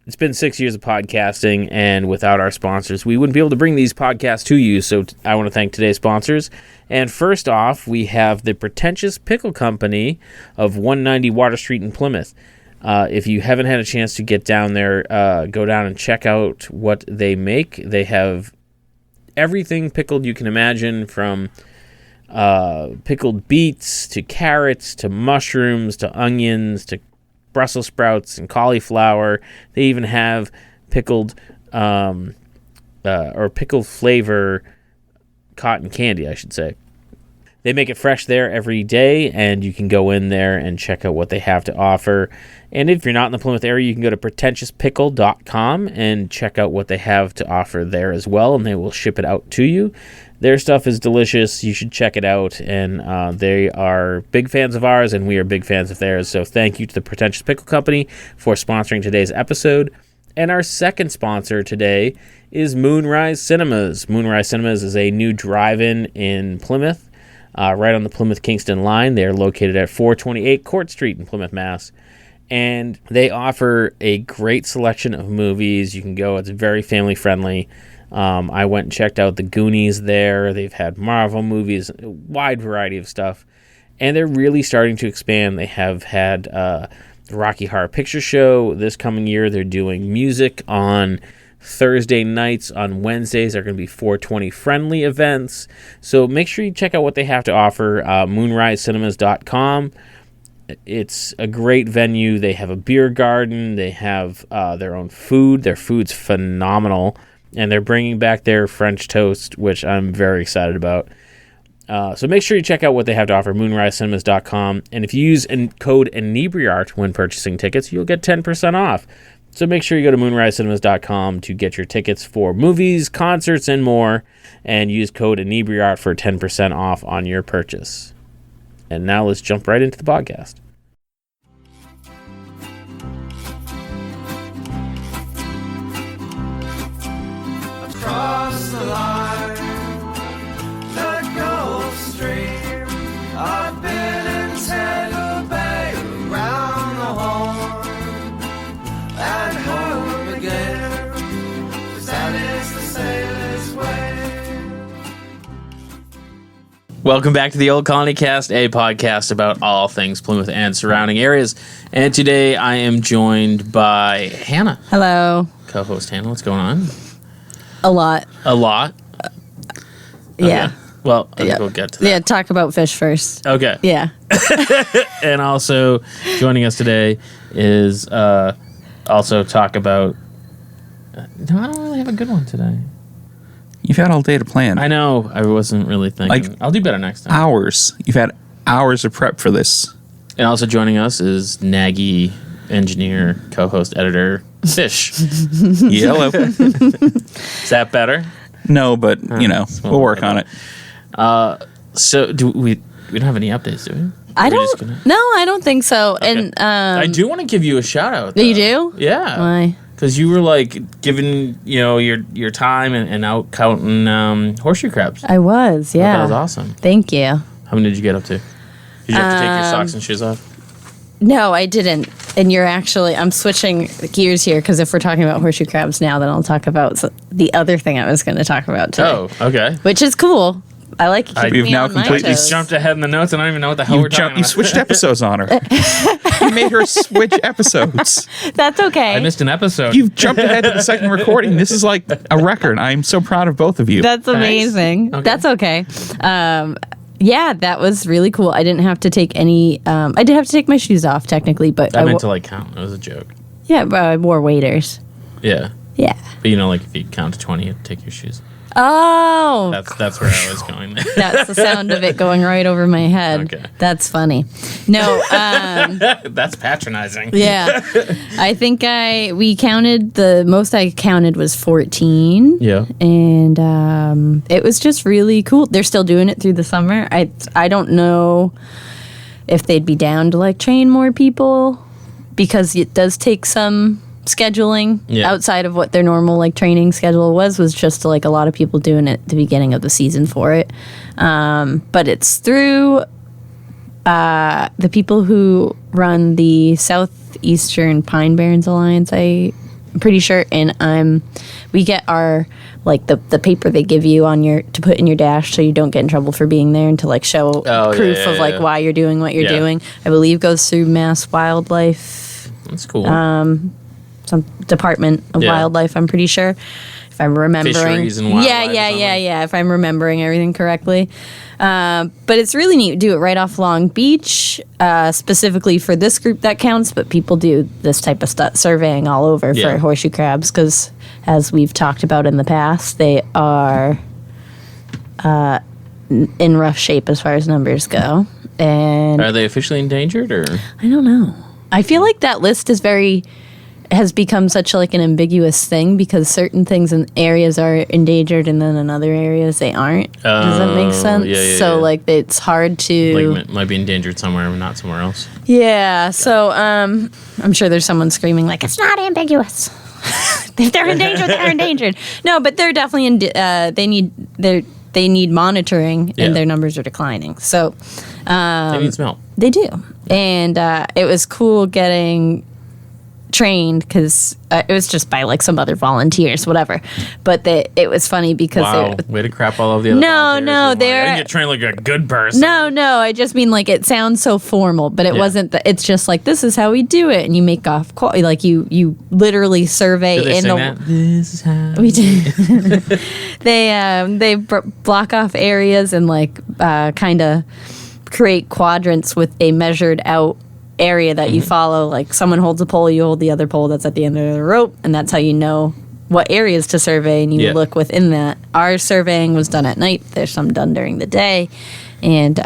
It's been 6 years of podcasting, and without our sponsors, we wouldn't be able to bring these podcasts to you. So I want to thank today's sponsors. And first off, we have the Pretentious Pickle Company of 190 Water Street in Plymouth. If you haven't had a chance to get down there, go down and check out what they make. They have everything pickled you can imagine, from pickled beets to carrots to mushrooms to onions to Brussels sprouts and cauliflower. They even have pickled or pickled flavor cotton candy, I should say. They make it fresh there every day, and you can go in there and check out what they have to offer. And if you're not in the Plymouth area, you can go to pretentiouspickle.com and check out what they have to offer there as well, and they will ship it out to you. Their stuff is delicious. You should check it out, and they are big fans of ours, and we are big fans of theirs. So thank you to the Pretentious Pickle Company for sponsoring today's episode. And our second sponsor today is Moonrise Cinemas. Moonrise Cinemas is a new drive-in in Plymouth, right on the Plymouth-Kingston line. They are located at 428 Court Street in Plymouth, Mass. And they offer a great selection of movies. You can go. It's very family-friendly. I went and checked out the Goonies there. They've had Marvel movies, a wide variety of stuff. And they're really starting to expand. They have had the Rocky Horror Picture Show this coming year. They're doing music on Thursday nights. On Wednesdays are going to be 420 friendly events. So make sure you check out what they have to offer, moonrisecinemas.com. It's a great venue. They have a beer garden. They have their own food. Their food's phenomenal. And they're bringing back their French toast, which I'm very excited about. So make sure you check out what they have to offer, moonrisecinemas.com. And if you use code Inebri-art when purchasing tickets, you'll get 10% off. So make sure you go to moonrisecinemas.com to get your tickets for movies, concerts, and more. And use code Inebri-art for 10% off on your purchase. And now let's jump right into the podcast. Across the line, the Gulf Stream, I've been in Tampa Bay, around the Horn, and home again, 'cause that is the sailor's way. Welcome back to the Old Colony Cast, a podcast about all things Plymouth and surrounding areas. And today I am joined by Hanna. Hello. Co-host Hanna, what's going on? A lot. A lot? Yeah. Okay. Well, I think we'll get to that. Yeah, talk about fish first. Okay. Yeah. And also joining us today is also talk about... No, I don't really have a good one today. You've had all day to plan. I know. I wasn't really thinking. Like, I'll do better next time. Hours. You've had hours of prep for this. And also joining us is Nagy, engineer, co-host, editor, Fish. Yellow. Is that better? No, but, we'll work on it. So do we don't have any updates, do we? I don't think so. Okay. And I do want to give you a shout out, though. You do? Yeah. Why? Because you were like giving your time and out counting horseshoe crabs. I was, yeah. That was awesome. Thank you. How many did you get up to? Did you have to take your socks and shoes off? No, I didn't. And I'm switching gears here, because if we're talking about horseshoe crabs now, then I'll talk about the other thing I was going to talk about today. Oh, okay. Which is cool. I like keeping We've me now on my completely toes. Jumped ahead in the notes, and I don't even know what the hell we're talking about. You switched episodes on her. You made her switch episodes. That's okay. I missed an episode. You've jumped ahead to the second recording. This is like a record. I'm so proud of both of you. That's amazing. Okay. That's okay. Yeah, that was really cool. I didn't have to take any. I did have to take my shoes off technically, but I meant to count. It was a joke. Yeah, but I wore waders. Yeah. Yeah. But if you count to 20, you have to take your shoes. Oh, That's where I was going there. that's the sound of it going right over my head. Okay. That's funny. No, That's patronizing. yeah. I think we counted, the most I counted was 14. Yeah. And it was just really cool. They're still doing it through the summer. I don't know if they'd be down to train more people, because it does take some scheduling outside of what their normal training schedule was just a lot of people doing it at the beginning of the season for it. But it's through the people who run the Southeastern Pine Barrens Alliance, I pretty sure. And we get our like the paper they give you on your to put in your dash so you don't get in trouble for being there and to like show proof of like why you're doing what you're doing. I believe goes through Mass Wildlife. That's cool. Some Department of Wildlife, I'm pretty sure. If I'm remembering. Fisheries and wildlife. Yeah. If I'm remembering everything correctly. But it's really neat. Do it right off Long Beach, specifically for this group that counts, but people do this type of surveying all over for horseshoe crabs because, as we've talked about in the past, they are in rough shape as far as numbers go. And are they officially endangered, or? I don't know. I feel like that list has become such like an ambiguous thing because certain things in areas are endangered and then in other areas they aren't. Does that make sense? So like it's hard to like might be endangered somewhere, but not somewhere else. Yeah. So I'm sure there's someone screaming like it's not ambiguous. If they're endangered, they're endangered. No, but they're definitely they need monitoring and their numbers are declining. So they need some help. They do, and it was cool getting trained because it was just by like some other volunteers, whatever. But it was funny because way to crap all over the other volunteers. No, I didn't get trained like a good person. No, I just mean like it sounds so formal, but it wasn't. It's just like this is how we do it, and you make off like you literally survey Did they in sing the. That? This is how We do. They block off areas and like kind of create quadrants with a measured out area that you follow. Like someone holds a pole, you hold the other pole that's at the end of the rope, and that's how you know what areas to survey, and you look within that. Our surveying was done at night. There's some done during the day, and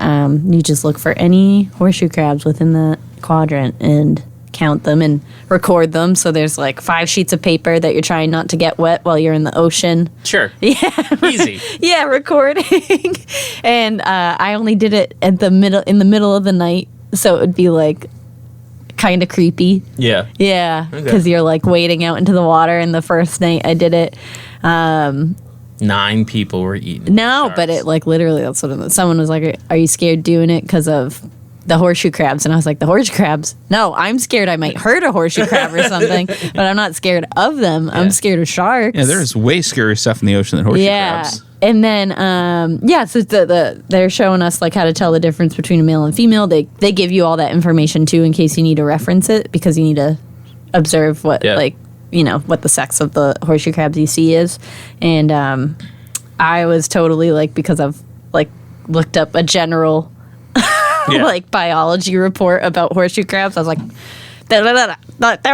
you just look for any horseshoe crabs within that quadrant and count them and record them. So there's like 5 sheets of paper that you're trying not to get wet while you're in the ocean. Sure. Yeah. Easy. Yeah, recording. And I only did it in the middle of the night, so it would be like kind of creepy. Yeah. Yeah, because you're like wading out into the water. And the first night I did it, 9 people were eaten. no, sharks. but it like literally that's what someone was like, "Are you scared doing it because of the horseshoe crabs?" And I was like, "The horseshoe crabs? No, I'm scared I might hurt a horseshoe crab or something, but I'm not scared of them. I'm scared of sharks." Yeah, there's way scarier stuff in the ocean than horseshoe crabs. And then, so they're showing us like how to tell the difference between a male and female. They give you all that information too in case you need to reference it because you need to observe what what the sex of the horseshoe crabs you see is. And I was totally like, because I've like looked up a general like biology report about horseshoe crabs, I was like, their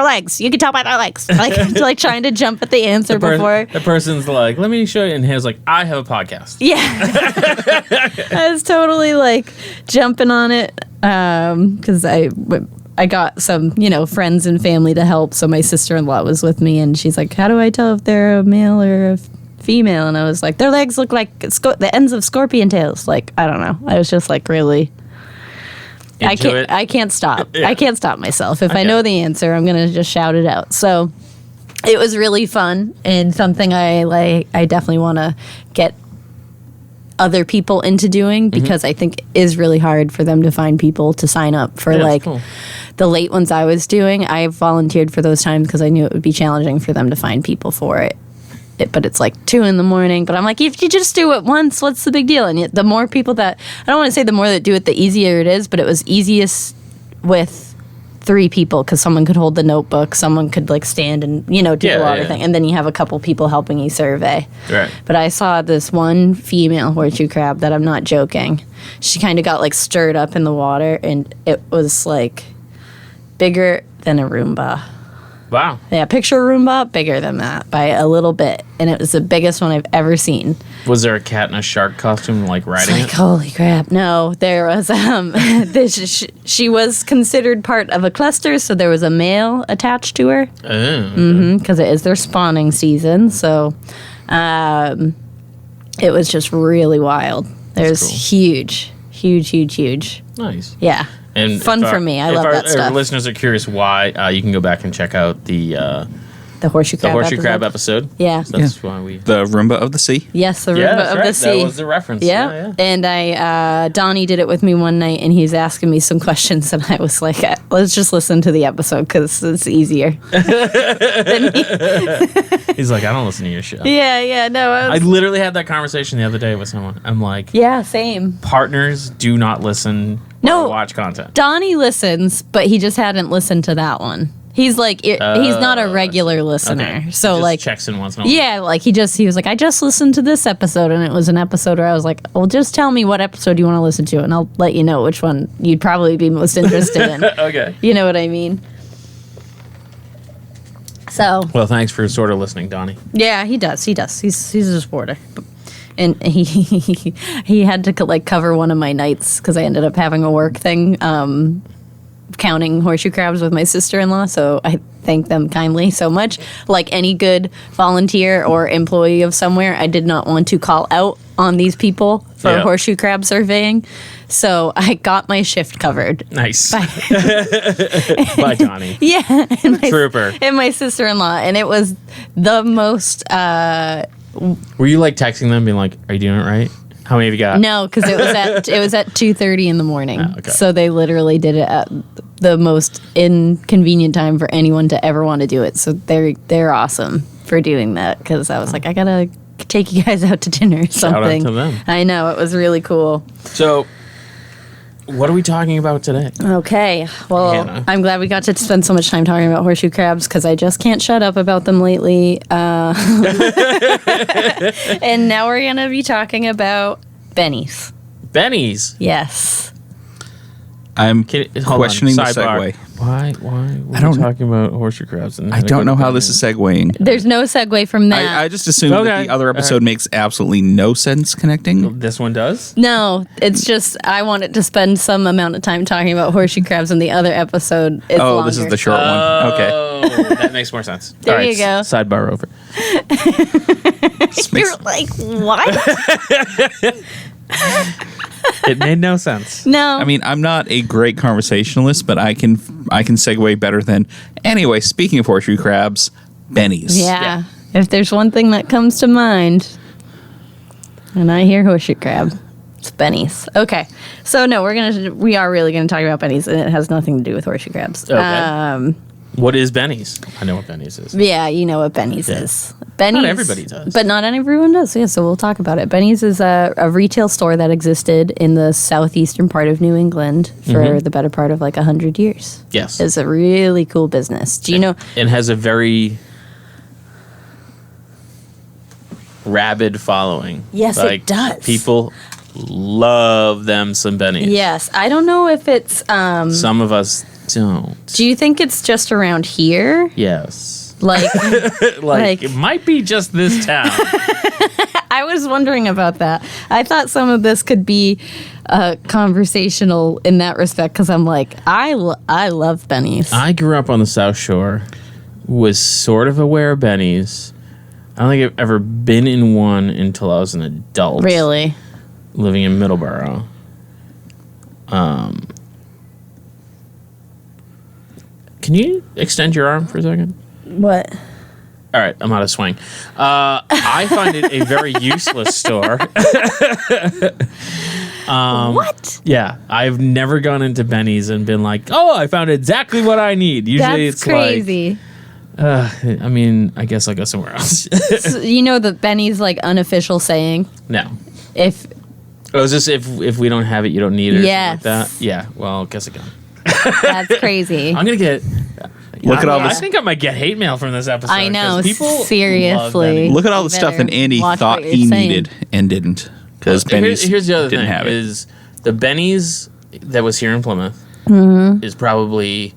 legs. You can tell by their legs. Like trying to jump at the answer before. The person's like, "Let me show you," and he was like, "I have a podcast." Yeah, I was totally like jumping on it because I got some friends and family to help. So my sister-in-law was with me, and she's like, "How do I tell if they're a male or a female?" And I was like, "Their legs look like the ends of scorpion tails." Like I don't know. I was just like really. I can't stop. Yeah. I can't stop myself. If I know the answer, I'm gonna just shout it out. So it was really fun and something I definitely want to get other people into doing because I think it is really hard for them to find people to sign up for the late ones I was doing. I volunteered for those times because I knew it would be challenging for them to find people for it. But it's like 2 a.m. But I'm like, if you just do it once, what's the big deal? And yet the more people that, I don't want to say the more that do it, the easier it is, but it was easiest with 3 people because someone could hold the notebook, someone could like stand and, do the water thing. And then you have a couple people helping you survey. Right. But I saw this one female horseshoe crab that I'm not joking. She kind of got like stirred up in the water and it was like bigger than a Roomba. Wow. Yeah, picture a Roomba, bigger than that by a little bit. And it was the biggest one I've ever seen. Was there a cat in a shark costume like riding it? Holy crap. No, there was, she was considered part of a cluster, so there was a male attached to her. Oh. Because it is their spawning season. So it was just really wild. There's huge. Nice. Yeah. And fun for me. I love that stuff. If our listeners are curious why, you can go back and check out the The horseshoe crab. The horseshoe crab episode. Yeah. So that's why we. The Roomba of the sea. Yes, the Yeah, Roomba that's of right. the sea. That was the reference. Yeah. And Donnie did it with me one night, and he's asking me some questions, and I was like, let's just listen to the episode because it's easier. He's like, I don't listen to your show. Yeah, no. I literally had that conversation the other day with someone. I'm like, Yeah, same. partners do not listen No. or watch content. Donnie listens, but he just hadn't listened to that one. He's like, he's not a regular listener. Okay. So, Just like, checks in once in a while. yeah, like he was like, I just listened to this episode, and it was an episode where I was like, well, just tell me what episode you want to listen to, and I'll let you know which one you'd probably be most interested in. Okay. You know what I mean? So, Well, thanks for sort of listening, Donnie. yeah, he does. He's a supporter. And he had to like cover one of my nights because I ended up having a work thing, counting horseshoe crabs with my sister-in-law. So I thank them kindly so much. Like any good volunteer or employee of somewhere, I did not want to call out on these people for horseshoe crab surveying. So I got my shift covered. Nice. Bye, Donnie. Yeah. And Trooper. And my sister-in-law. And it was the most... Were you like texting them, being like, "Are you doing it right? How many have you got?" No, because it was at 2:30 in the morning. Oh, okay. So they literally did it at the most inconvenient time for anyone to ever want to do it. So they're awesome for doing that because I was like, I gotta take you guys out to dinner or Shout out something. to them. I know, it was really cool. So, what are we talking about today? Okay, well, Hannah. I'm glad we got to spend so much time talking about horseshoe crabs because I just can't shut up about them lately. And now we're gonna be talking about bennies. Benny's. Yes. I'm Hold on. questioning the Sidebar. segue. Why? I don't- we talking about horseshoe crabs? And I don't know how this is segueing. There's no segue from that. I just assumed that Okay. the other episode makes absolutely no sense connecting. This one does. No, it's just I wanted to spend some amount of time talking about horseshoe crabs, and the other episode is Oh, longer. this is the short one. Okay. Oh, that makes more sense. There All right, you go. Sidebar over. You're like, what? It made no sense. No. I mean, I'm not a great conversationalist, but I can segue better than. Anyway, speaking of horseshoe crabs, bennies. yeah. If there's one thing that comes to mind when I hear horseshoe crab, it's bennies. Okay. So no, we are really gonna talk about bennies, and it has nothing to do with horseshoe crabs. Okay. What is Benny's? I know what Benny's is. Yeah, you know what Benny's Yeah. is. Benny's, Not everybody does. But not everyone does. Yeah, so we'll talk about it. Benny's is a retail store that existed in the southeastern part of New England for the better part of like 100 years. Yes. It's a really cool business. Do you know? It has a very rabid following. Yes, it does. People love them some Benny's. Yes. I don't know if it's. Some of us don't. Do you think it's just around here? Yes. Like, Like, it might be just this town. I was wondering about that. I thought some of this could be conversational in that respect because I'm like, I love Benny's. I grew up on the South Shore, was sort of aware of Benny's. I don't think I've ever been in one until I was an adult. Really? Living in Middleborough. Can you extend your arm for a second? What? All right, I'm out of swing. I find it a very useless store. What? Yeah, I've never gone into Benny's and been like, "Oh, I found exactly what I need." Usually, That's it's crazy. like, I mean, I guess I'll go somewhere else. So, you know the Benny's like unofficial saying? No. If Oh, is this if we don't have it, you don't need it? Or Yes. something like that? Yeah. Well, guess again. that's crazy. I'm gonna get. Look at all I this. think I might get hate mail from this episode. I know, 'cause people love seriously. Benny's. Look at all the You stuff better that Andy watch thought what he you're saying. needed and didn't because Benny's Here's the other didn't thing: have it. is the Benny's that was here in Plymouth Mm-hmm. is probably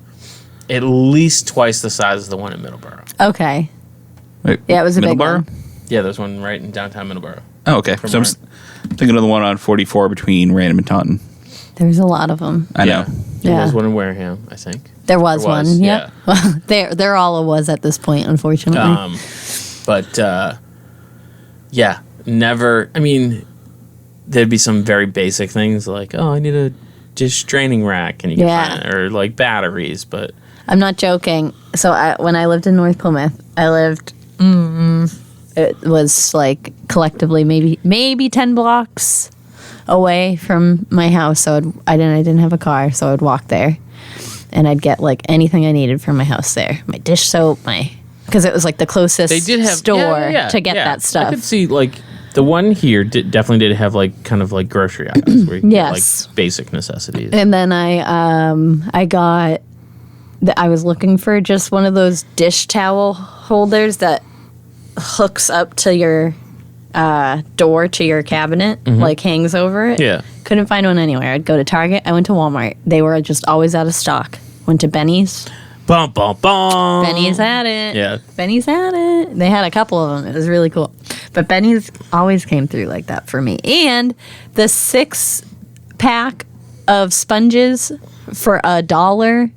at least twice the size of the one in Middleborough. Okay. Wait, Yeah, it was a big Middleborough? one. Yeah, there's one right in downtown Middleborough. Oh, okay. From So I'm thinking of the one on 44 between Random and Taunton. There's a lot of them. I know. There Yeah. was one in Wareham, I think. There was There was, one. yeah. Yep. They're all a was at this point, unfortunately. But yeah, never. I mean, there'd be some very basic things like, oh, I need a dish draining rack, and you can Yeah. find it, or like batteries. But I'm not joking. So when I lived in North Plymouth, it was like collectively maybe 10 blocks away from my house. So I didn't have a car, so I'd walk there, and I'd get like anything I needed from my house there. My dish soap, because it was like the closest store to get that stuff. I could see like the one here definitely did have like kind of like grocery items where you could get, like basic necessities. And then I was looking for just one of those dish towel holders that hooks up to your door to your cabinet, like hangs over it. Yeah. Couldn't find one anywhere. I'd go to Target. I went to Walmart. They were just always out of stock. Went to Benny's. Bum, bum, bum. Benny's had it. Yeah. Benny's had it. They had a couple of them. It was really cool. But Benny's always came through like that for me. And the 6-pack of sponges for $1.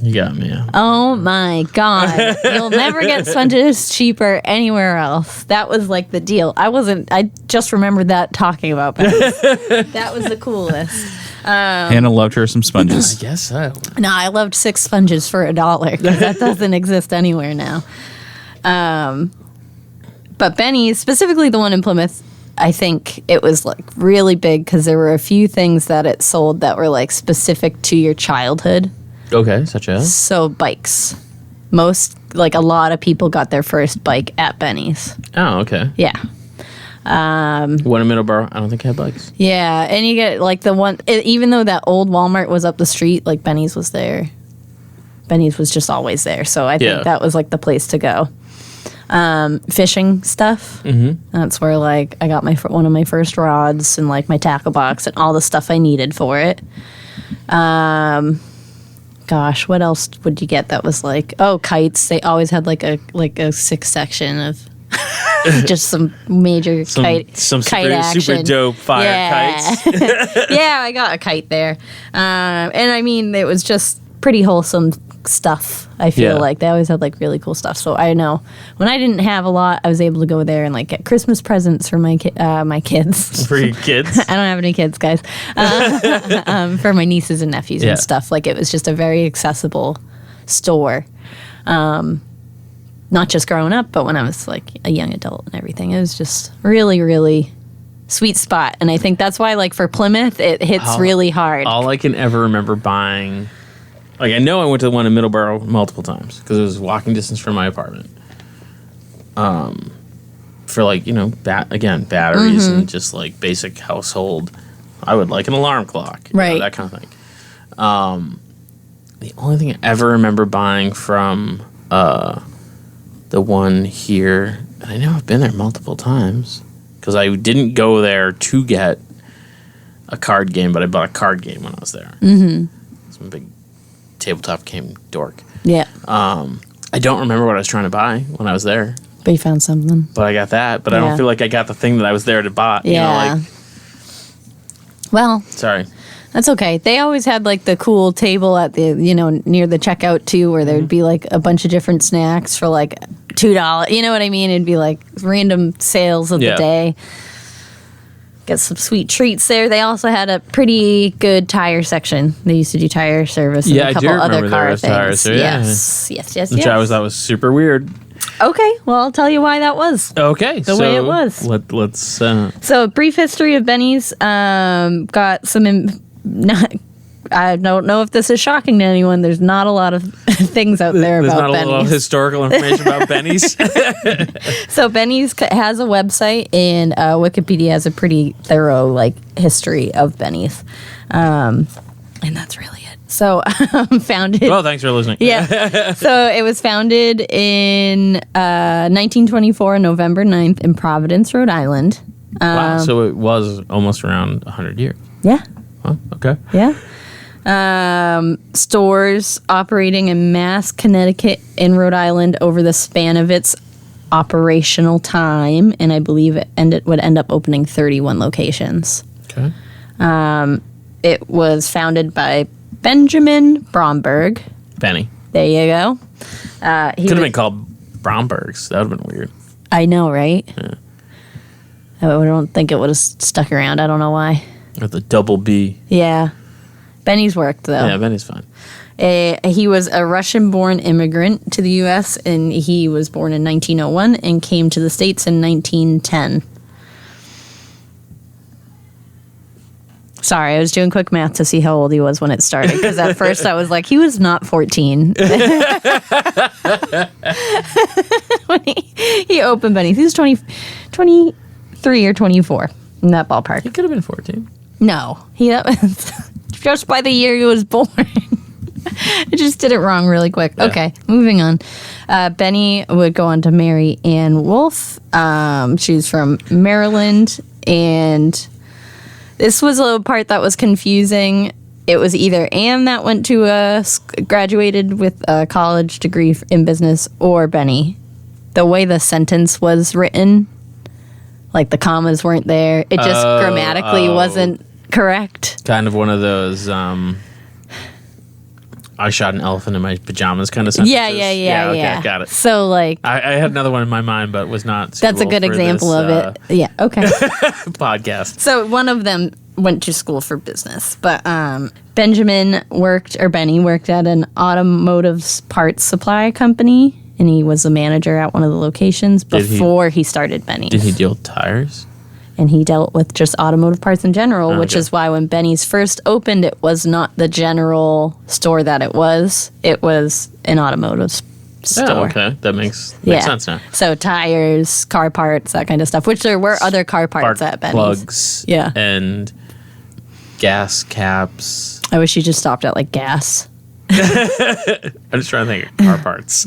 You got me. Yeah. Oh my God. You'll never get sponges cheaper anywhere else. That was like the deal. I just remembered that talking about Benny's. That was the coolest. Hannah loved her some sponges. I guess so. No, I loved 6 sponges for $1 because that doesn't exist anywhere now. But Benny's, specifically the one in Plymouth, I think it was like really big because there were a few things that it sold that were like specific to your childhood. Okay, such as? So bikes. A lot of people got their first bike at Benny's. Oh, okay. Yeah. One in Middleborough, I don't think I had bikes. Yeah, and you get like the one, even though that old Walmart was up the street, like Benny's was there. Benny's was just always there. So I think that was like the place to go. Fishing stuff. Mm-hmm. That's where like I got one of my first rods and like my tackle box and all the stuff I needed for it. Gosh, what else would you get that was like, kites. They always had like a 6 section of just some major kite action. Super dope kites. Yeah, I got a kite there. And I mean, it was just pretty wholesome stuff. I feel like they always had like really cool stuff. So I know when I didn't have a lot, I was able to go there and like get Christmas presents for my kids. For your kids? I don't have any kids, guys. For my nieces and nephews and stuff. Like it was just a very accessible store. Not just growing up, but when I was like a young adult and everything. It was just really, really sweet spot. And I think that's why like for Plymouth, it hits really hard. All I can ever remember buying, like I know I went to the one in Middleborough multiple times because it was walking distance from my apartment. For like, batteries and just like basic household. I would like an alarm clock. Right. That kind of thing. The only thing I ever remember buying from the one here, and I know I've been there multiple times because I didn't go there to get a card game, but I bought a card game when I was there. Mm-hmm. Some big tabletop game dork. Yeah. I don't remember what I was trying to buy when I was there. But you found something. But I got that. But I don't feel like I got the thing that I was there to buy. Yeah. Well. Sorry. That's okay. They always had like the cool table at the, near the checkout too, where there'd be like a bunch of different snacks for like $2. You know what I mean? It'd be like random sales of the day. Get some sweet treats there. They also had a pretty good tire section. They used to do tire service and a couple other car things. Tires, Yes. Which I always thought was super weird. Okay, well, I'll tell you why that was. Okay, the way it was. Let's. So, brief history of Benny's. Got some. I don't know if this is shocking to anyone. There's not a lot of things out there about Benny's. There's not a lot of historical information about Benny's. So Benny's has a website, and Wikipedia has a pretty thorough history of Benny's, and that's really it. So founded. Well, thanks for listening. Yeah. So it was founded in 1924, November 9th, in Providence, Rhode Island. Wow. So it was almost around 100 years. Yeah. Oh, okay. Yeah. Stores operating in Mass, Connecticut, and Rhode Island over the span of its operational time, and I believe it would end up opening 31 locations. Okay. It was founded by Benjamin Bromberg. Benny. There you go. Could have been called Brombergs. That would have been weird. I know, right? Yeah. I don't think it would have stuck around. I don't know why. With a double B. Yeah. Benny's worked, though. Yeah, Benny's fine. He was a Russian-born immigrant to the U.S., and he was born in 1901 and came to the States in 1910. Sorry, I was doing quick math to see how old he was when it started, because at first I was like, he was not 14. When he opened Benny's. He was 23 or 24 in that ballpark. He could have been 14. No, that was just by the year he was born. I just did it wrong really quick. Yeah. Okay, moving on. Benny would go on to marry Ann Wolfe. She's from Maryland, and this was a part that was confusing. It was either Anne that went to graduated with a college degree in business, or Benny. The way the sentence was written, like the commas weren't there. It just grammatically wasn't correct. Kind of one of those, I shot an elephant in my pajamas kind of sentences. Yeah. Okay, got it. So, like, I had another one in my mind, but was not that's a suitable good for example this, of it. Yeah, okay. podcast. So one of them went to school for business, but Benny worked at an automotive parts supply company, and he was the manager at one of the locations before he started Benny's. Did he deal with tires? And he dealt with just automotive parts in general, which Okay. is why when Benny's first opened, it was not the general store that it was. It was an automotive store. Oh, okay. That makes sense now. So tires, car parts, that kind of stuff, which there were other car parts at Benny's. Plugs. Yeah. And gas caps. I wish you just stopped at like gas. I'm just trying to think of car parts.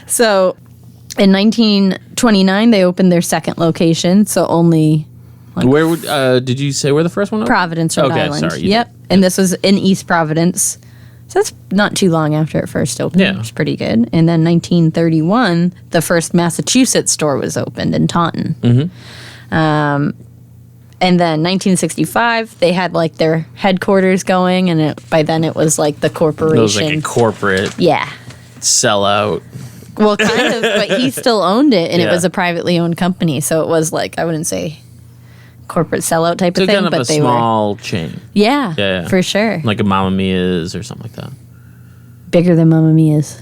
So in 1929, they opened their second location. So only Where would did you say where the first one was? Providence, Rhode Okay, Island. sorry, you Yep. And this was in East Providence. So that's not too long after it first opened. Yeah. Which is pretty good. And then 1931, the first Massachusetts store was opened in Taunton. And then 1965, they had like their headquarters going, and by then it was like the corporation. It was like a corporate Yeah. sellout. Well, kind of, but he still owned it, and it Yeah. was a privately owned company. So it was like, I wouldn't say corporate sellout type So of thing, kind of but a they were. small chain. Yeah, Yeah. for sure. Like a Mamma Mia's or something like that. Bigger than Mamma Mia's.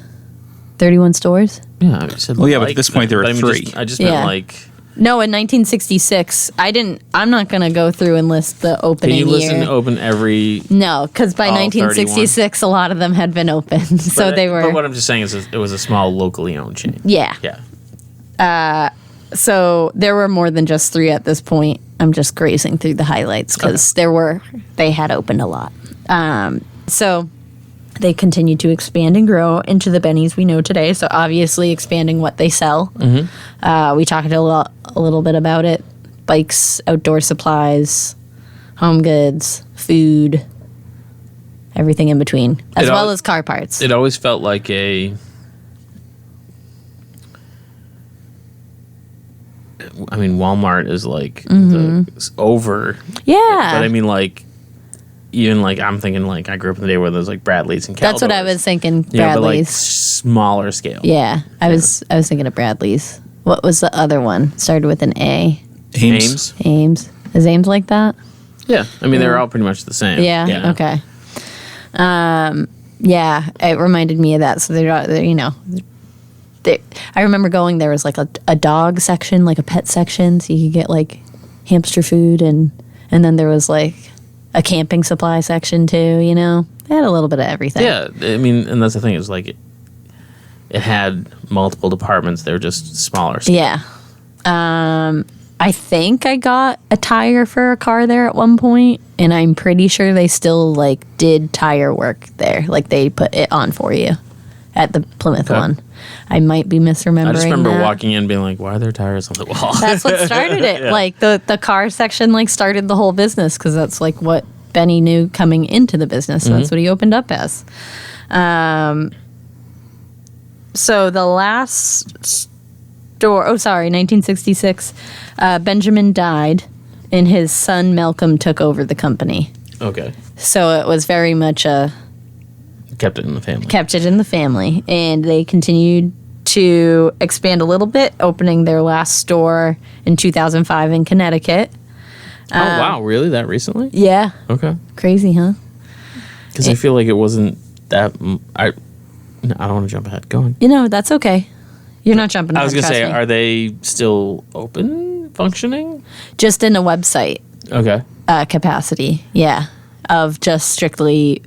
31 stores? Yeah. I said Well, yeah, but like at this point there that. are But I mean, three. I just Yeah. meant like. No, in 1966. I'm not going to go through and list the Can opening you listen year. to open every? No, because by all 1966, a lot of them had been open. So But- they were. But what I'm just saying is it was a small locally owned chain. Yeah. Yeah. So there were more than just 3 at this point. I'm just grazing through the highlights because they had opened a lot. So they continued to expand and grow into the Benny's we know today. So obviously expanding what they sell. We talked a little bit about it. Bikes, outdoor supplies, home goods, food, everything in between, as It well al- as car parts. It always felt like a. I mean, Walmart is like over. Yeah. But I mean, like, even like I'm thinking like I grew up in the day where there's like Bradley's and That's what I Caldors. was thinking, Yeah, but like Bradley's. smaller scale. Yeah, I was thinking of Bradley's. What was the other one? Started with an A. Ames. Ames. Is Ames like that? Yeah, I mean they're all pretty much the same. Yeah. Okay. Yeah, it reminded me of that. So they're you know, I remember going. There was like a dog section, like a pet section, so you could get like hamster food, and then there was like a camping supply section too. You know, they had a little bit of everything. Yeah, I mean, and that's the thing is like it had multiple departments. They were just smaller. Scale. Yeah. I think I got a tire for a car there at one point, and I'm pretty sure they still like did tire work there. Like they put it on for you at the Plymouth Okay. one. I might be misremembering. I just remember that. walking in being like, why are there tires on the wall? That's what started it. Yeah. Like the car section like started the whole business because that's like what Benny knew coming into the business. So that's what he opened up as. So the last store, 1966, Benjamin died and his son Malcolm took over the company. Okay, So it was very much kept it in the family. kept it in the family, and they continued to expand a little bit, opening their last store in 2005 in Connecticut. Oh wow, really? That recently? Yeah, Okay. crazy, huh? Because I feel like it wasn't that. I don't want to jump ahead. Go on. That's okay. You're not jumping ahead, I was gonna trust say, me. are they still open, functioning? Just in a website Okay. capacity, of just strictly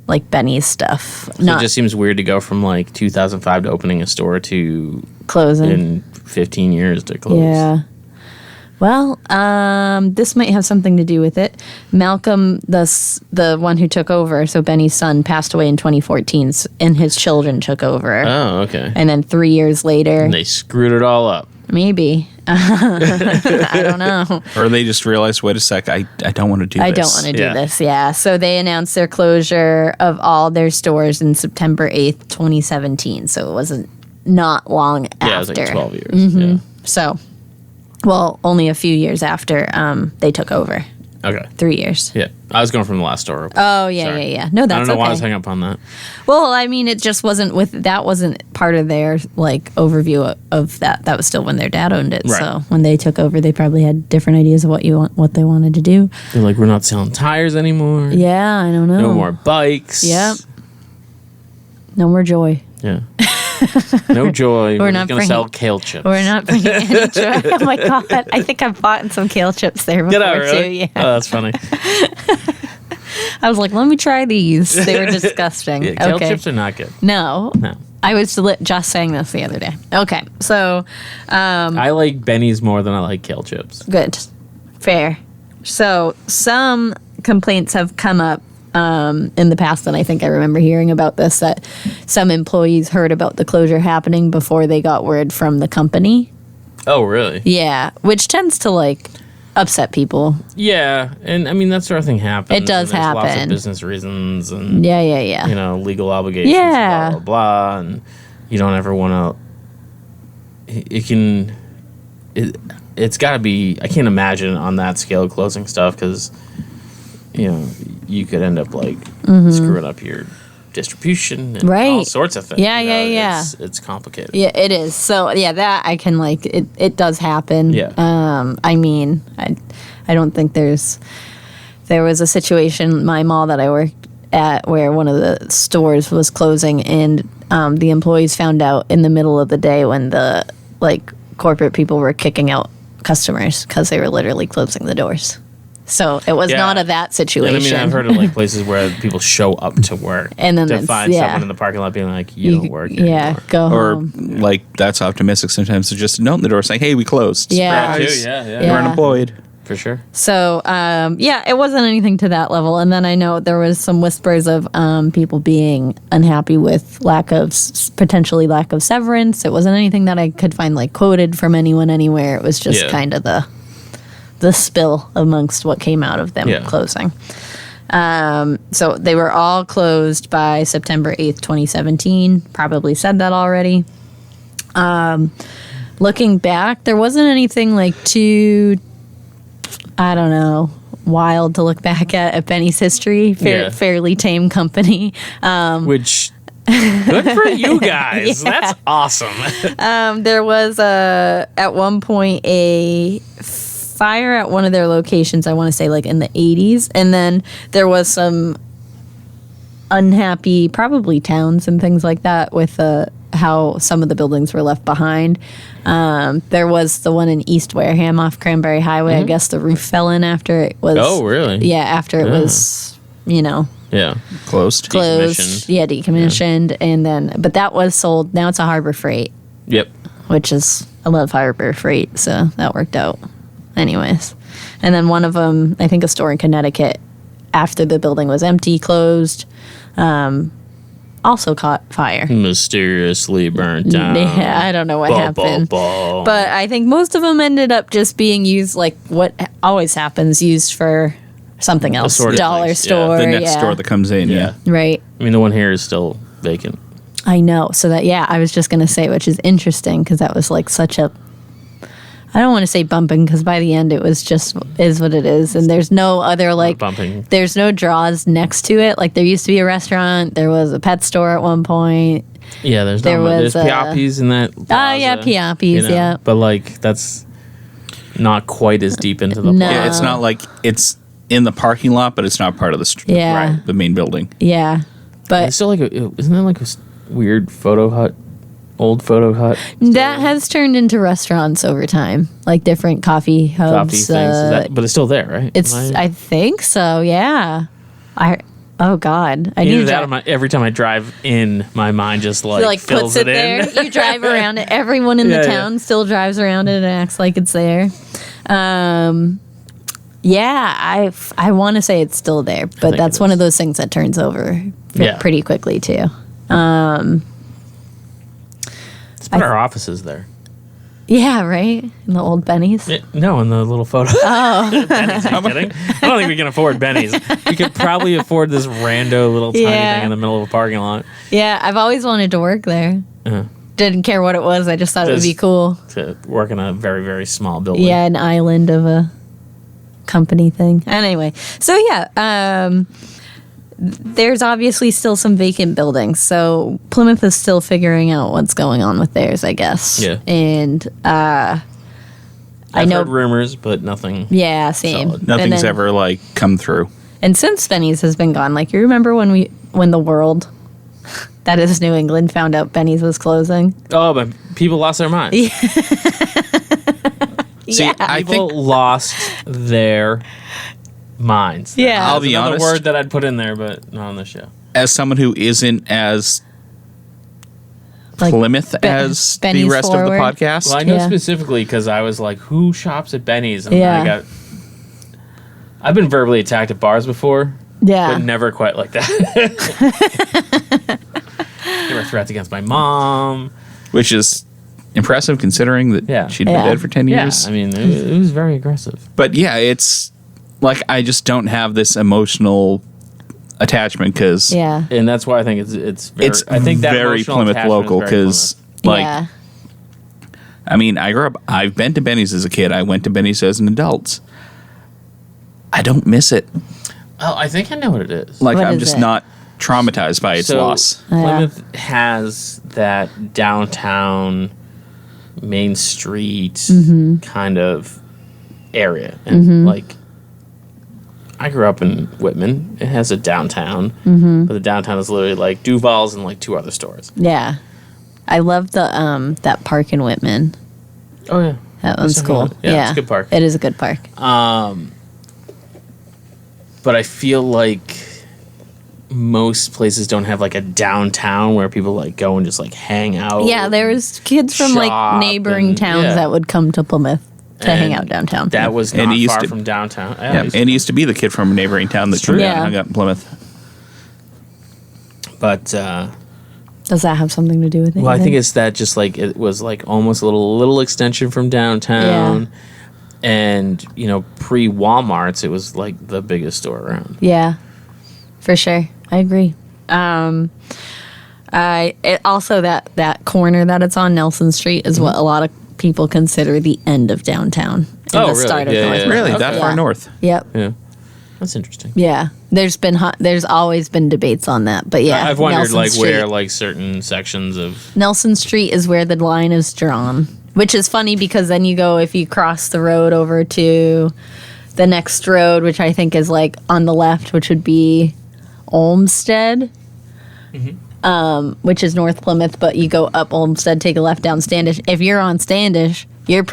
like Benny's stuff. So it just seems weird to go from like 2005 to opening a store to closing in 15 years to close. Yeah. Well, this might have something to do with it. Malcolm, the one who took over, so Benny's son, passed away in 2014, and his children took over. Oh, okay. And then 3 years later, And they screwed it all up. maybe. I don't know. Or they just realized, wait a sec, I don't want to do this. I don't want to do Yeah. this, yeah. So they announced their closure of all their stores in September 8th, 2017. So it wasn't not long after. Yeah, it was like 12 years. Yeah. So, well, only a few years after they took over. Okay. 3 years. Yeah. I was going from the last store. Oh, yeah, Sorry. yeah. No, that's I don't know okay. why I was hanging up on that. Well, I mean, it just wasn't that wasn't part of their like overview of that. That was still when their dad owned it. Right. So when they took over, they probably had different ideas of what they wanted to do. They're like, we're not selling tires anymore. Yeah, I don't know. No more bikes. Yep. No more joy. Yeah. No joy. We're not going to bringing- sell kale chips. We're not bringing any joy. Oh my god! I think I've bought some kale chips there before Get out, really? too. Yeah. Oh, that's funny. I was like, let me try these. They were disgusting. Yeah, kale Okay. chips are not good. No. No. I was just saying this the other day. Okay, so I like Benny's more than I like kale chips. good, fair. So some complaints have come up in the past, and I think I remember hearing about this, that some employees heard about the closure happening before they got word from the company. Oh, really? Yeah, which tends to like upset people. Yeah. And I mean, that sort of thing happens. It does and there's Lots happen. of business reasons and, Yeah. legal obligations. Yeah. Blah, blah, blah. And you don't ever want to. It's got to be. I can't imagine on that scale closing stuff because, you could end up like screwing up your distribution and all Right. sorts of things. Yeah. It's complicated. Yeah, it is. So yeah, that I can like it does happen. Yeah. I mean, I don't think there was a situation my mall that I worked at where one of the stores was closing and the employees found out in the middle of the day when the like corporate people were kicking out customers because they were literally closing the doors. So it was Yeah. not of that situation. And I mean, I've heard of like places where people show up to work And then to it's- find yeah. someone in the parking lot being like, "You don't work here Yeah, anymore." go Or home. like that's optimistic sometimes. So just a note in the door saying, "Hey, we closed. Yeah. Surprise. Yeah. Yeah. We're unemployed." For sure. So, it wasn't anything to that level. And then I know there was some whispers of people being unhappy with potentially lack of severance. It wasn't anything that I could find like quoted from anyone anywhere. It was just Yeah. kind of the spill amongst what came out of them Yeah. closing. So they were all closed by September 8th, 2017. Probably said that already. Looking back, there wasn't anything like too, I don't know, wild to look back at Benny's history. Yeah. Fairly tame company. Which good for you guys. Yeah. That's awesome. There was at one point a fire at one of their locations, I want to say like in the 80s, and then there was some unhappy probably towns and things like that with how some of the buildings were left behind. There was the one in East Wareham off Cranberry Highway. I guess the roof fell in after it was Oh, really? yeah, after it was Yeah. Closed. closed, Decommissioned. yeah, decommissioned, and then but that was sold. Now it's a Harbor Freight, Yep. which is I love Harbor Freight, so that worked out. Anyways, and then one of them, I think a store in Connecticut, after the building was empty, closed, also caught fire. Mysteriously burnt down. Yeah, I don't know what happened. But But I think most of them ended up just being used like what always happens, used for something else. Assorted Dollar things, yeah. store, The next yeah. store that comes in. Yeah. Right. I mean, the one here is still vacant. I know. So that, yeah, I was just going to say, which is interesting because that was like such a, I don't want to say bumping because by the end it was just is what it is. And there's no other like, Bumping. there's no draws next to it. Like there used to be a restaurant. There was a pet store at one point. Yeah, there's There not much. was, There's Piappi's in that. yeah, plaza, Piappi's, yeah. But like, that's not quite as deep into the No. plaza. Yeah, it's not like it's in the parking lot, but it's not part of the Yeah. the main building. Yeah. But It's still like isn't that like a weird photo hut, old photo hut? that has turned into restaurants over time, like different coffee hubs. Coffee things, but it's still there, right? I think so. Yeah. Oh God, I Either need that or every time I drive in, my mind just like fills puts it in. there. You drive around it. Everyone in the town still drives around it and acts like it's there. Yeah, I want to say it's still there, but think that's it one is. of those things that turns over pretty quickly too. Let's put our offices there. Yeah, right? In the old Benny's. No, in the little photo. Oh. Benny's, are you kidding? I don't think we can afford Benny's. We could probably afford this rando little tiny thing in the middle of a parking lot. Yeah, I've always wanted to work there. Didn't care what it was. I just thought it would be cool. To work in a very, very small building. Yeah, an island of a company thing. Anyway, so yeah, there's obviously still some vacant buildings. So Plymouth is still figuring out what's going on with theirs, I guess. Yeah. And I've know heard rumors, but nothing. Yeah, same. solid. Nothing's then- ever like come through. And since Benny's has been gone, like you remember when the world that is New England found out Benny's was closing? Oh, but people lost their minds. See, I People think lost their minds. Yeah. I'll be Another honest. word that I'd put in there, but not on the show. as someone who isn't as Like Plymouth as Benny's the rest forward. of the podcast, Well, I know Yeah. specifically because I was like, "Who shops at Benny's?" And Yeah. I've been verbally attacked at bars before, Yeah. but never quite like that. There were threats against my mom. which is impressive considering that Yeah. she'd been Yeah. dead for 10 years. Yeah, I mean, it was very aggressive. But yeah, it's like I just don't have this emotional attachment because Yeah. And that's why I think it's very, it's I think that very emotional Plymouth attachment local is very because like yeah. I mean I've been to Benny's as a kid. I went to Benny's as an adult. I don't miss it. Plymouth. Oh, I think I know what it is. Like What I'm is just it? not traumatized by its So, loss. Plymouth has that downtown Main Street Mm-hmm. kind of area, and like I grew up in Whitman. It has a downtown, Mm-hmm. but the downtown is literally like Duval's and like two other stores. Yeah. I love the that park in Whitman. Oh yeah, That one's That's cool. cool. Yeah, it's a good park. It is a good park. but I feel like most places don't have like a downtown where people like go and just like hang out. Yeah, there was kids from like shop neighboring and- towns yeah. that would come to Plymouth to hang And out downtown. That was And not he used far to- from downtown. Yeah, and he used to be the kid from a neighboring town that turned out Yeah. and hung out in Plymouth. But Does that have something to do with it? well, I you think it's that just like it was like almost a little extension from downtown. Yeah. And, you know, pre Walmart's, it was like the biggest store around. Yeah, for sure. I agree. Also that corner that it's on, Nelson Street, is what a lot of people consider the end of downtown. And Oh, the really? start of Yeah, North yeah, Plymouth. Really, Okay. that far Yeah. north? Yep. Yeah. That's interesting. Yeah. There's always been debates on that, but yeah. I've wondered Nelson like Street. where like certain sections of Nelson Street is where the line is drawn, which is funny because then you go, if you cross the road over to the next road, which I think is like on the left, which would be Olmsted, which is North Plymouth, but you go up Olmsted, take a left down Standish. If you're on Standish, North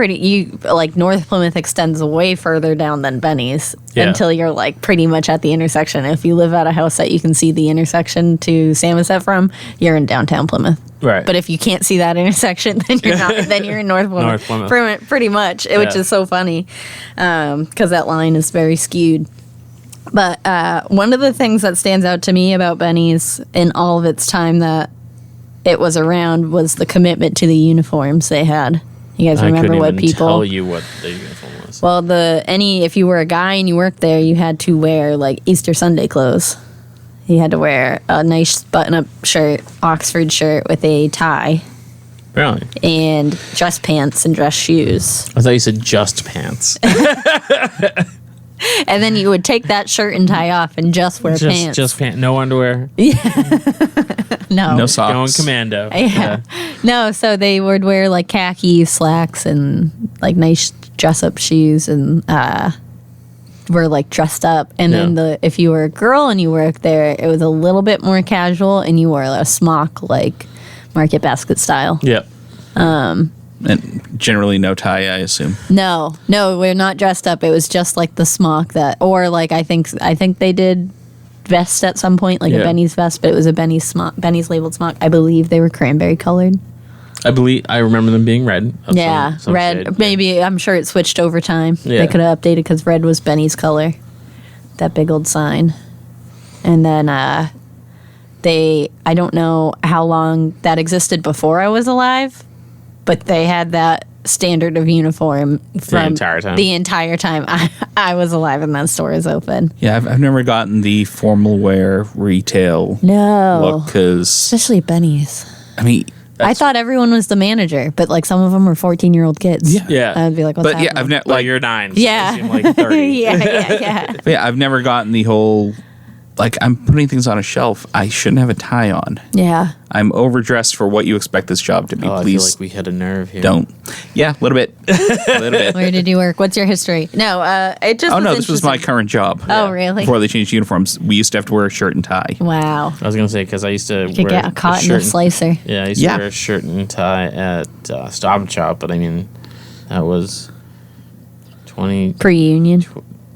Plymouth extends way further down than Benny's Yeah. until you're like pretty much at the intersection. If you live at a house that you can see the intersection to Samoset from, you're in downtown Plymouth. right. But if you can't see that intersection, then you're not. Then you're in North Plymouth. North Plymouth. Pretty much, which Yeah. is so funny, because that line is very skewed. But one of the things that stands out to me about Benny's in all of its time that it was around was the commitment to the uniforms they had. You guys I remember couldn't what even people? tell you what the uniform was. Well, if you were a guy and you worked there, you had to wear like Easter Sunday clothes. You had to wear a nice button-up shirt, Oxford shirt with a tie, Really? and dress pants and dress shoes. I thought you said just pants. And then you would take that shirt and tie off and just wear pants. Just pants. No underwear. no. No socks. Going commando. Yeah. No, so they would wear like khaki slacks and like nice dress up shoes and were like dressed up, and then if you were a girl and you worked there, it was a little bit more casual, and you wore a smock like Market Basket style. Yep. And generally no tie, I assume. No, we're not dressed up. It was just like the smock or like I think they did vest at some point, like a Benny's vest, but it was a Benny's labeled smock. I believe they were cranberry colored. I remember them being red. Some red. shade. Maybe I'm sure it switched over time. Yeah. They could have updated because red was Benny's color. That big old sign, and then I don't know how long that existed before I was alive, but they had that standard of uniform from the entire time I was alive and that store is open. Yeah, I've never gotten the formal wear retail look because especially Benny's. I mean. I thought everyone was the manager, but like some of them were 14-year-old kids. Yeah. I'd be like, what's happening? I've never Like you're 9. So Yeah. you seem like 30. yeah. But yeah, I've never gotten the whole like I'm putting things on a shelf. I shouldn't have a tie on. Yeah. I'm overdressed for what you expect this job to be. I feel Please like we hit a nerve here. don't. Yeah, a little bit. A little bit. Where did you work? What's your history? No, it just. Oh was no, this was my interesting. current job. Oh really? Before they changed uniforms, we used to have to wear a shirt and tie. Wow. I was gonna say because I used to You could wear get caught in shirt a and- slicer. Yeah, I used to wear a shirt and tie at Stop and Shop, but I mean, that was 20. Pre-union.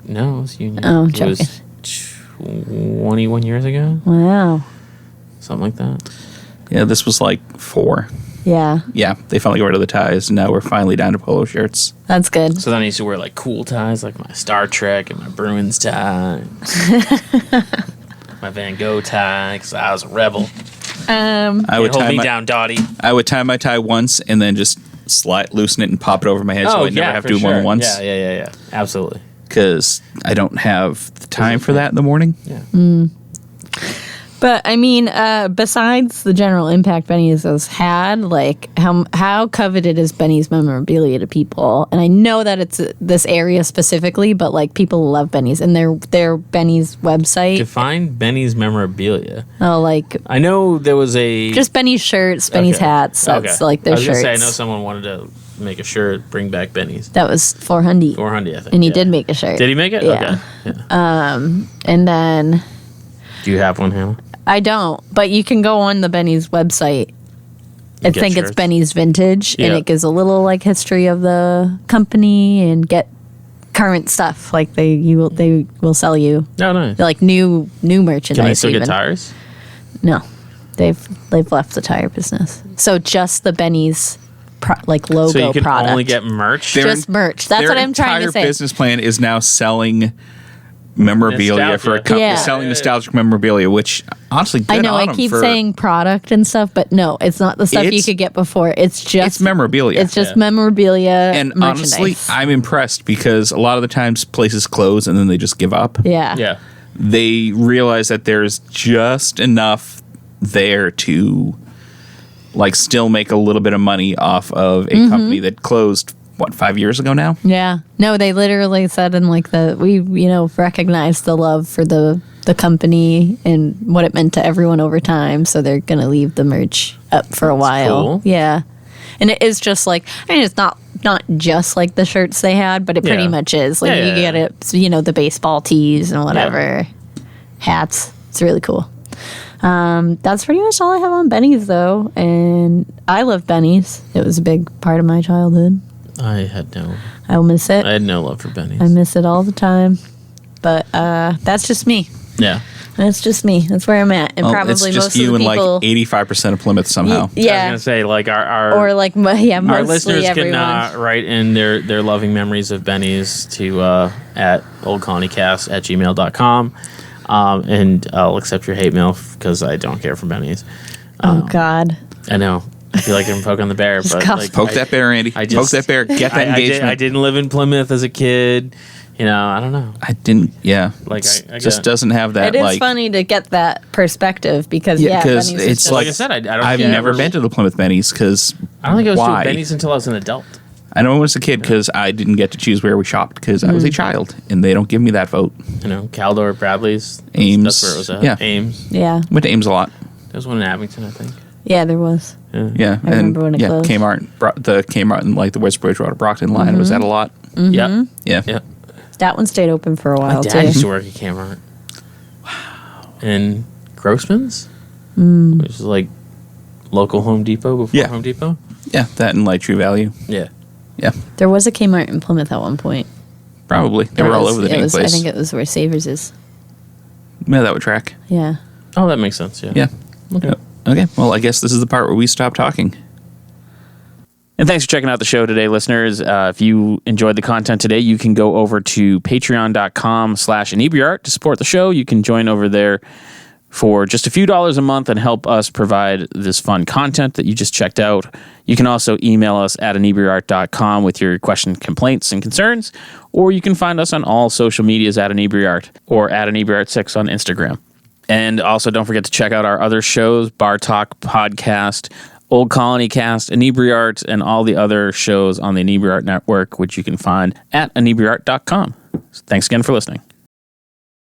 No, it was union. Oh, I'm it was 21 years ago, Wow. something like that. Yeah, this was like 4. Yeah, Yeah, they finally got rid of the ties, and now we're finally down to polo shirts. that's good. So then I used to wear like cool ties, like my Star Trek and my Bruins tie, my Van Gogh tie, because I was a rebel. I Hold would tie me my down, Dottie. I would tie my tie once and then just loosen it and pop it over my head, so I never have to do more than once. Yeah. Absolutely. Because I don't have the time for that in the morning. Yeah. But I mean, besides the general impact Benny's has had, like how coveted is Benny's memorabilia to people? And I know that it's this area specifically, but like people love Benny's and their Benny's website. Define Benny's memorabilia. Oh, like I know there was a just Benny's shirts, Benny's Okay. that's like their I was shirts. gonna say I know someone wanted to make a shirt, bring back Benny's. That was 400. 400, I think. And he did make a shirt. Did he make it? Yeah. Okay. Yeah. And then Do you have one, Hannah? I don't, but you can go on the Benny's website. I get think it's shirts. Benny's Vintage, and Yeah. it gives a little like history of the company and get current stuff. Like they will sell you No, no. like new merchandise. Can I still even. get tires? No, they've left the tire business. So just the Benny's logo So you can product. only get merch? just merch. That's Their what I'm trying to entire say. business plan is now selling memorabilia for a company, Yeah. selling nostalgic memorabilia, which honestly, good I know on I 'em keep for- saying product and stuff, but no, it's not the stuff you It's- could get before. It's just it's memorabilia. It's just Yeah. memorabilia and merchandise. honestly, I'm impressed because a lot of the times places close and then they just give up. yeah. Yeah. They realize that there's just enough there to like still make a little bit of money off of a Mm-hmm. company that closed 5 years ago now. Yeah. No, they literally said in like we recognize the love for the company and what it meant to everyone over time. So they're going to leave the merch up for a while. cool. Yeah. And it is just like, I mean, it's not just like the shirts they had, but it pretty Yeah. much is. Like Yeah, you yeah, get it, the baseball tees and whatever, hats. It's really cool. That's pretty much all I have on Benny's though. And I love Benny's. It was a big part of my childhood. I I'll miss it. had no love for Benny's. I miss it all the time. But that's just me. Yeah. That's just me. That's where I'm at. And Well, probably it's just most you of the and people. like 85% of Plymouth somehow. I was Yeah. gonna say like our Or like, mostly our listeners everyone. can write in their loving memories of Benny's to at oldcolonycast@gmail.com. And I'll accept your hate mail because I don't care for Benny's. Oh, God. I know. I feel like I'm poking the bear, but gospel. like, Poke that bear, Andy. I Poke just- that bear. Get that engagement. I didn't live in Plymouth as a kid. I don't know. I didn't. Yeah, Like, I just get- doesn't have that. It is like, funny to get that perspective because, Yeah, 'cause Benny's is it's just- Like I said, I don't. I've think I never ever- been to the Plymouth Benny's because I don't think I was why? to Benny's until I was an adult. I know I was a kid because I didn't get to choose where we shopped because I was Mm. a child and they don't give me that vote. Caldor, Bradley's, Ames. That's where it was at. Yeah. Ames. Yeah. Went to Ames a lot. There was one in Abington, I think. Yeah, there was. Yeah, I remember when it yeah, closed. The Kmart and like the West Bridgewater Brockton line was at a lot. Yeah. Yeah, Yeah. That one stayed open for a My while, dad used too. to work at Kmart. Wow. And Grossman's? Which is like local Home Depot before Yeah. Home Depot? Yeah, that and like True Value. Yeah. Yeah, There was a Kmart in Plymouth at one point. probably. They were all over the dang place. I think it was where Savers is. Yeah, that would track. Yeah. Oh, that makes sense, yeah. Yeah. Okay. Okay, well, I guess this is the part where we stop talking. And thanks for checking out the show today, listeners. If you enjoyed the content today, you can go over to patreon.com/Inebri-art to support the show. You can join over there for just a few dollars a month and help us provide this fun content that you just checked out. You can also email us at Inebri-art.com with your questions, complaints, and concerns, or you can find us on all social medias at Inebri-art or at Inebri-art6 on Instagram. And also don't forget to check out our other shows, Bar Talk Podcast, Old Colony Cast, Inebri-art, and all the other shows on the Inebri-art Network, which you can find at Inebri-art.com. Thanks again for listening.